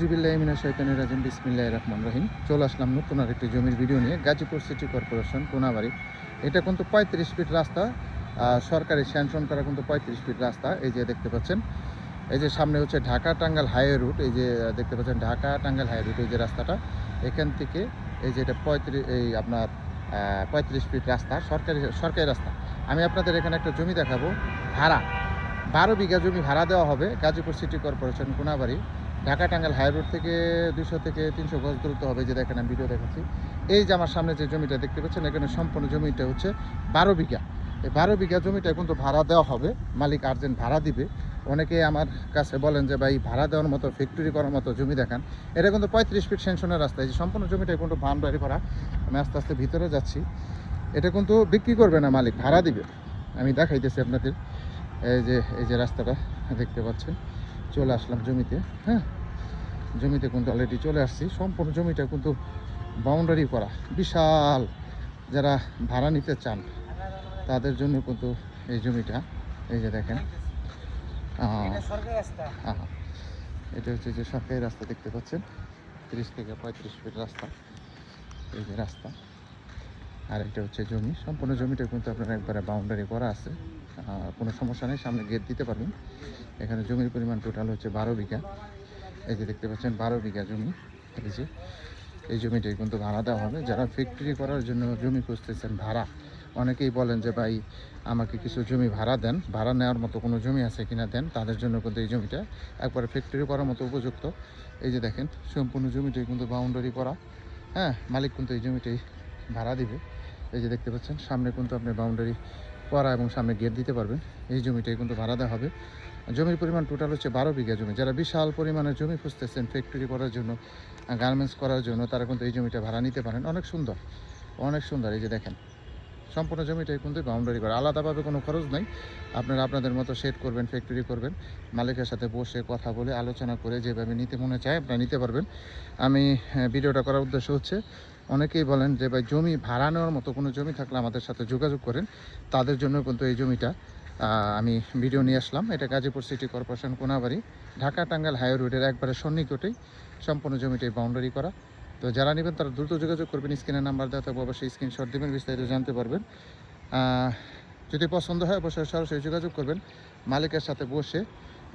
বিসমিল্লাহির রহমানির রহিম। চলে আসলাম নতুন আরেকটি জমির ভিডিও নিয়ে। Gazipur city corporation Konabari. এটা কিন্তু 35 ফিট রাস্তা, সরকারি স্যাংশন করা কিন্তু 35 ফিট রাস্তা। এই যে দেখতে পাচ্ছেন, এই যে সামনে হচ্ছে ঢাকা টাঙ্গাইল হাইওয়ে রুট। এই যে দেখতে পাচ্ছেন ঢাকা টাঙ্গাইল হাইওয়ে রুট, এই যে রাস্তাটা এখান থেকে এই যে এটা 35 ফিট রাস্তা, সরকারি রাস্তা। আমি আপনাদের এখানে একটা জমি দেখাবো ভাড়া, 12 বিঘা জমি ভাড়া দেওয়া হবে Gazipur city corporation Konabari. Dhaka Tangail high road থেকে 200 থেকে 300 গজ দূরত্ব হবে। যে দেখেন আমি ভিডিও দেখাচ্ছি, এই যে আমার সামনে যে জমিটা দেখতে পাচ্ছেন, এখানে সম্পূর্ণ জমিটা হচ্ছে 12 বিঘা। এই 12 বিঘা জমিটা কিন্তু ভাড়া দেওয়া হবে, মালিক আর্জেন্ট ভাড়া দিবে। অনেকে আমার কাছে বলেন যে ভাই ভাড়া দেওয়ার মতো, ফ্যাক্টরি করার মতো জমি দেখান। এটা কিন্তু 35 ফিট সেকশনের রাস্তা। এই যে সম্পূর্ণ জমিটা কিন্তু বাউন্ডারি করা। আমি আস্তে আস্তে ভিতরে যাচ্ছি। এটা কিন্তু বিক্রি করবে না, মালিক ভাড়া দিবে। আমি দেখাইতেছি আপনাদের। এই যে রাস্তাটা দেখতে পাচ্ছেন, চলে আসলাম জমিতে। হ্যাঁ, জমিতে কিন্তু অলরেডি চলে আসছি। সম্পূর্ণ জমিটা কিন্তু বাউন্ডারি করা, বিশাল। যারা ভাড়া নিতে চান তাদের জন্য কিন্তু এই জমিটা। এই যে দেখেন, এটা হচ্ছে যে সরকারি রাস্তা দেখতে পাচ্ছেন, 30 থেকে 35 ফিট রাস্তা। এই যে রাস্তা, আর এটা হচ্ছে জমি। সম্পূর্ণ জমিটা কিন্তু আপনার একবারে বাউন্ডারি করা আছে, কোনো সমস্যা নেই, সামনে গেট দিতে পারবেন। এখানে জমির পরিমাণ টোটাল হচ্ছে 12 বিঘা। এই যে দেখতে পাচ্ছেন 12 বিঘা জমি। এই যে এই জমিটাই কিন্তু ভাড়া দেওয়া হবে। যারা ফ্যাক্টরি করার জন্য জমি খুঁজতেছেন ভাড়া, অনেকেই বলেন যে ভাই আমাকে কিছু জমি ভাড়া দেন, ভাড়া নেওয়ার মতো কোনো জমি আছে কিনা দেন, তাদের জন্য কিন্তু এই জমিটা একবারে ফ্যাক্টরি করার মতো উপযুক্ত। এই যে দেখেন সম্পূর্ণ জমিটাই কিন্তু বাউন্ডারি করা। হ্যাঁ, মালিক কিন্তু এই জমিটাই ভাড়া দিবে। এই যে দেখতে পাচ্ছেন সামনে কিন্তু আপনি বাউন্ডারি করা এবং সামনে গেট দিতে পারবেন। এই জমিটাই কিন্তু ভাড়া দেওয়া হবে। জমির পরিমাণ টোটাল হচ্ছে 12 বিঘা জমি। যারা বিশাল পরিমাণে জমি খুঁজতেছেন ফ্যাক্টরি করার জন্য, গার্মেন্টস করার জন্য, তারা কিন্তু এই জমিটা ভাড়া নিতে পারেন। অনেক সুন্দর, অনেক সুন্দর। এই যে দেখেন সম্পূর্ণ জমিটাই কিন্তু বাউন্ডারি করা, আলাদাভাবে কোনো খরচ নাই। আপনারা আপনাদের মতো সেট করবেন, ফ্যাক্টরি করবেন, মালিকের সাথে বসে কথা বলে আলোচনা করে যেভাবে নিতে মনে চায় আপনারা নিতে পারবেন। আমি ভিডিওটা করার উদ্দেশ্য হচ্ছে, অনেকেই বলেন যে ভাই জমি ভাড়া নেওয়ার মতো কোনো জমি থাকলে আমাদের সাথে যোগাযোগ করেন। তাদের জন্য কিন্তু এই জমিটা আমি ভিডিও নিয়ে আসলাম। এটা Gazipur city corporation Konabari, Dhaka Tangail highway রোডের একবারে সন্নিকটেই সম্পূর্ণ জমিটাই বাউন্ডারি করা। তো যারা নেবেন তারা দ্রুত যোগাযোগ করবেন। স্ক্রিনের নাম্বার দেওয়া থাকবে, অবশ্যই স্ক্রিনশট দেবেন, বিস্তারিত জানতে পারবেন। যদি পছন্দ হয় অবশ্যই সরাসরি যোগাযোগ করবেন। মালিকের সাথে বসে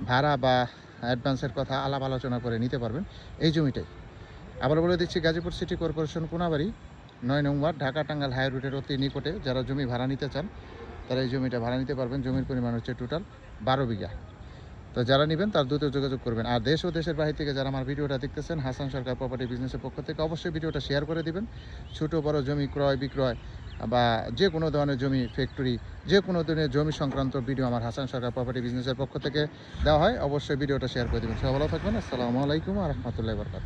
ভাড়া বা অ্যাডভান্সের কথা আলাপ আলোচনা করে নিতে পারবেন এই জমিটাই। আবার বলে দিচ্ছি, গাজীপুর সিটি কর্পোরেশন কোনাবাড়ি 9 নং ওয়ার্ড, ঢাকা টাঙ্গাইল হাই রোডের অতি নিকটে। যারা জমি ভাড়া নিতে চান তারা এই জমিটা ভাড়া নিতে পারবেন। জমির পরিমাণ হচ্ছে টোটাল 12 বিঘা। তো যারা নেবেন তার দ্রুত যোগাযোগ করবেন। আর দেশ ও দেশের বাইরে থেকে যারা আমার ভিডিওটা দেখতেছেন, হাসান সরকার প্রপার্টি বিজনেসের পক্ষ থেকে অবশ্যই ভিডিওটা শেয়ার করে দিবেন। ছোটো বড় জমি ক্রয় বিক্রয় বা যে কোনো ধরনের জমি, ফ্যাক্টরি, যে কোনো ধরনের জমি সংক্রান্ত ভিডিও আমার হাসান সরকার প্রপার্টি বিজনেসের পক্ষ থেকে দেওয়া হয়। অবশ্যই ভিডিওটা শেয়ার করে দেবেন। সবাই ভালো থাকবেন। আসসালামু আলাইকুম ওয়া রাহমাতুল্লাহি ওয়া বারাকাতুহু।